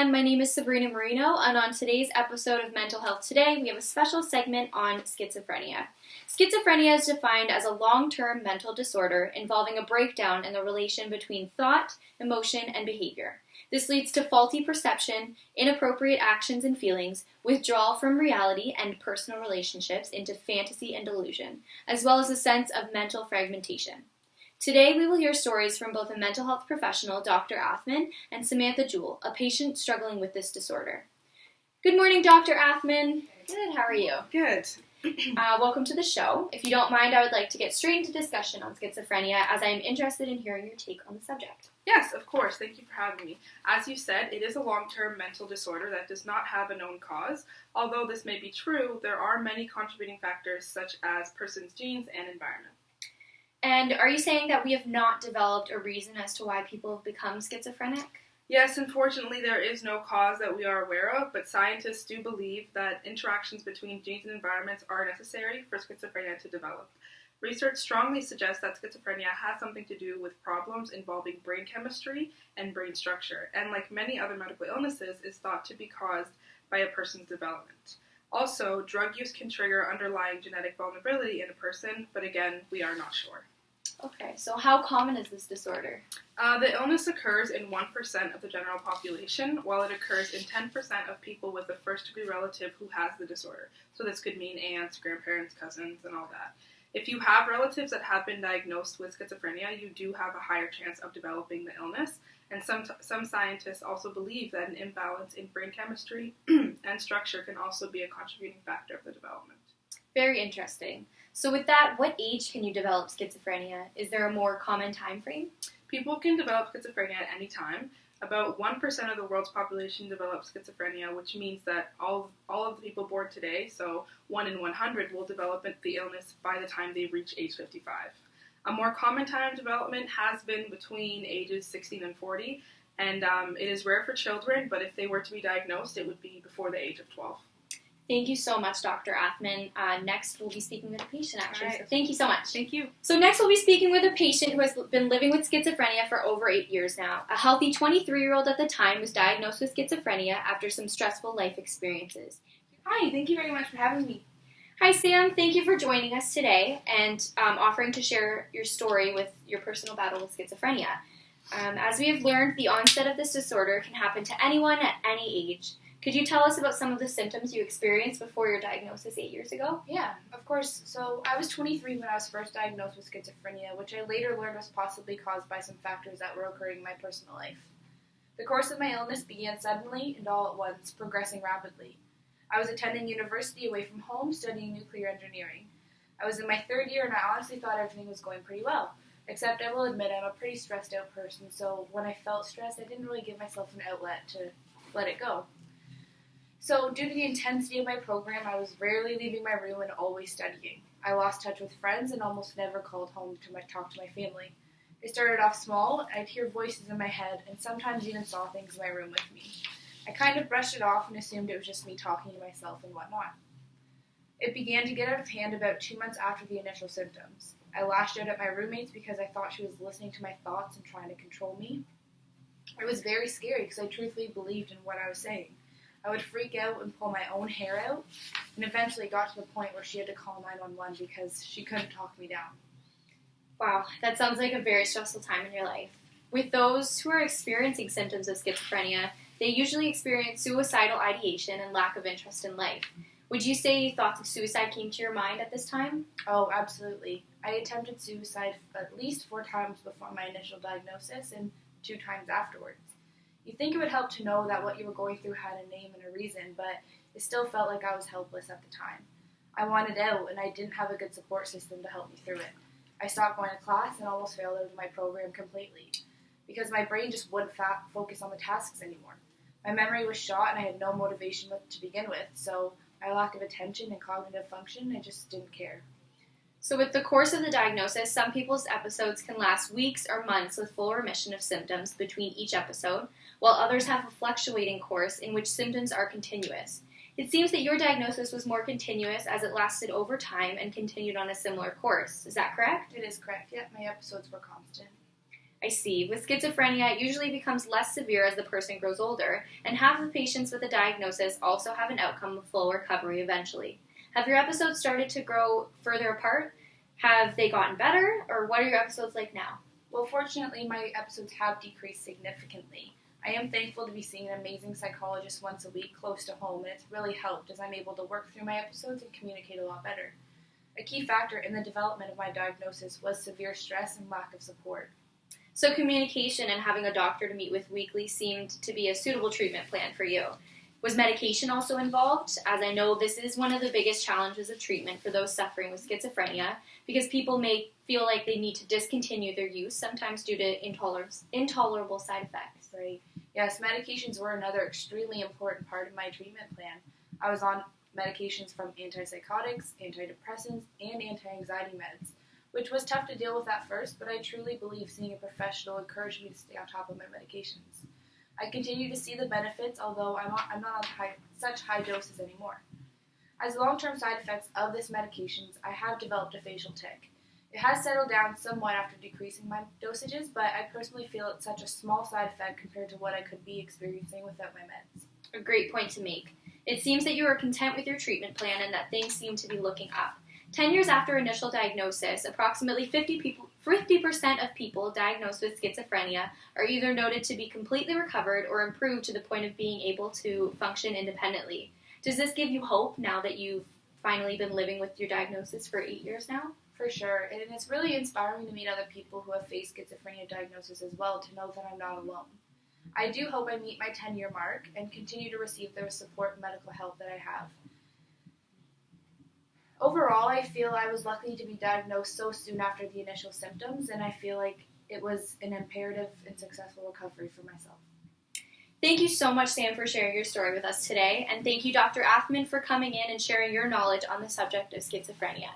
everyone. My name is Sabrina Marino, and on today's episode of Mental Health Today, we have a special segment on schizophrenia. Schizophrenia is defined as a long-term mental disorder involving a breakdown in the relation between thought, emotion, and behavior. This leads to faulty perception, inappropriate actions and feelings, withdrawal from reality and personal relationships into fantasy and delusion, as well as a sense of mental fragmentation. Today, we will hear stories from both a mental health professional, Dr. Athman, and Samantha Jewell, a patient struggling with this disorder. Good morning, Dr. Athman. Good, how are you? Good. Welcome to the show. If you don't mind, I would like to get straight into discussion on schizophrenia, as I am interested in hearing your take on the subject. Yes, of course. Thank you for having me. As you said, it is a long-term mental disorder that does not have a known cause. Although this may be true, there are many contributing factors such as person's genes and environment. And are you saying that we have not developed a reason as to why people have become schizophrenic? Yes, unfortunately, there is no cause that we are aware of, but scientists do believe that interactions between genes and environments are necessary for schizophrenia to develop. Research strongly suggests that schizophrenia has something to do with problems involving brain chemistry and brain structure, and like many other medical illnesses, is thought to be caused by a person's development. Also, drug use can trigger underlying genetic vulnerability in a person, but again, we are not sure. Okay, so how common is this disorder? The illness occurs in 1% of the general population, while it occurs in 10% of people with a first-degree relative who has the disorder. So this could mean aunts, grandparents, cousins, and all that. If you have relatives that have been diagnosed with schizophrenia, you do have a higher chance of developing the illness. And some scientists also believe that an imbalance in brain chemistry and structure can also be a contributing factor of the development. Very interesting. So with that, what age can you develop schizophrenia? Is there a more common time frame? People can develop schizophrenia at any time. About 1% of the world's population develops schizophrenia, which means that all of the people born today, so 1 in 100, will develop the illness by the time they reach age 55. A more common time of development has been between ages 16 and 40, and it is rare for children, but if they were to be diagnosed, it would be before the age of 12. Thank you so much, Dr. Athman. Next, we'll be speaking with a patient, actually. Right. So thank you so much. Thank you. So next, we'll be speaking with a patient who has been living with schizophrenia for over 8 years now. A healthy 23-year-old at the time was diagnosed with schizophrenia after some stressful life experiences. Hi, thank you very much for having me. Hi, Sam. Thank you for joining us today and offering to share your story with your personal battle with schizophrenia. As we have learned, the onset of this disorder can happen to anyone at any age. Could you tell us about some of the symptoms you experienced before your diagnosis 8 years ago? Yeah, of course. So I was 23 when I was first diagnosed with schizophrenia, which I later learned was possibly caused by some factors that were occurring in my personal life. The course of my illness began suddenly and all at once, progressing rapidly. I was attending university away from home, studying nuclear engineering. I was in my third year and I honestly thought everything was going pretty well. Except I will admit I'm a pretty stressed out person, so when I felt stressed, I didn't really give myself an outlet to let it go. So, due to the intensity of my program, I was rarely leaving my room and always studying. I lost touch with friends and almost never called home to talk to my family. I started off small, I'd hear voices in my head, and sometimes even saw things in my room with me. I kind of brushed it off and assumed it was just me talking to myself and whatnot. It began to get out of hand about 2 months after the initial symptoms. I lashed out at my roommates because I thought she was listening to my thoughts and trying to control me. It was very scary because I truthfully believed in what I was saying. I would freak out and pull my own hair out, and eventually got to the point where she had to call 911 because she couldn't talk me down. Wow, that sounds like a very stressful time in your life. With those who are experiencing symptoms of schizophrenia, they usually experience suicidal ideation and lack of interest in life. Would you say thoughts of suicide came to your mind at this time? Oh, absolutely. I attempted suicide at least 4 times before my initial diagnosis and 2 times afterwards. You'd think it would help to know that what you were going through had a name and a reason, but it still felt like I was helpless at the time. I wanted out, and I didn't have a good support system to help me through it. I stopped going to class and almost failed out of my program completely, because my brain just wouldn't focus on the tasks anymore. My memory was shot, and I had no motivation to begin with, so my lack of attention and cognitive function, I just didn't care. So with the course of the diagnosis, some people's episodes can last weeks or months with full remission of symptoms between each episode, while others have a fluctuating course in which symptoms are continuous. It seems that your diagnosis was more continuous as it lasted over time and continued on a similar course. Is that correct? It is correct. Yep, my episodes were constant. I see. With schizophrenia, it usually becomes less severe as the person grows older, and half of patients with a diagnosis also have an outcome of full recovery eventually. Have your episodes started to grow further apart? Have they gotten better, or what are your episodes like now? Well, fortunately, my episodes have decreased significantly. I am thankful to be seeing an amazing psychologist once a week close to home, and it's really helped as I'm able to work through my episodes and communicate a lot better. A key factor in the development of my diagnosis was severe stress and lack of support. So communication and having a doctor to meet with weekly seemed to be a suitable treatment plan for you. Was medication also involved? As I know, this is one of the biggest challenges of treatment for those suffering with schizophrenia, because people may feel like they need to discontinue their use, sometimes due to intolerable side effects. Right. Yes, medications were another extremely important part of my treatment plan. I was on medications from antipsychotics, antidepressants, and anti-anxiety meds, which was tough to deal with at first, but I truly believe seeing a professional encouraged me to stay on top of my medications. I continue to see the benefits, although I'm not on such high doses anymore. As long-term side effects of this medications, I have developed a facial tic. It has settled down somewhat after decreasing my dosages, but I personally feel it's such a small side effect compared to what I could be experiencing without my meds. A great point to make. It seems that you are content with your treatment plan and that things seem to be looking up. 10 years after initial diagnosis, approximately 50% of people diagnosed with schizophrenia are either noted to be completely recovered or improved to the point of being able to function independently. Does this give you hope now that you've finally been living with your diagnosis for 8 years now? For sure, and it's really inspiring to meet other people who have faced schizophrenia diagnosis as well, to know that I'm not alone. I do hope I meet my 10-year mark and continue to receive the support and medical help that I have. Overall, I feel I was lucky to be diagnosed so soon after the initial symptoms, and I feel like it was an imperative and successful recovery for myself. Thank you so much, Sam, for sharing your story with us today, and thank you, Dr. Athman, for coming in and sharing your knowledge on the subject of schizophrenia.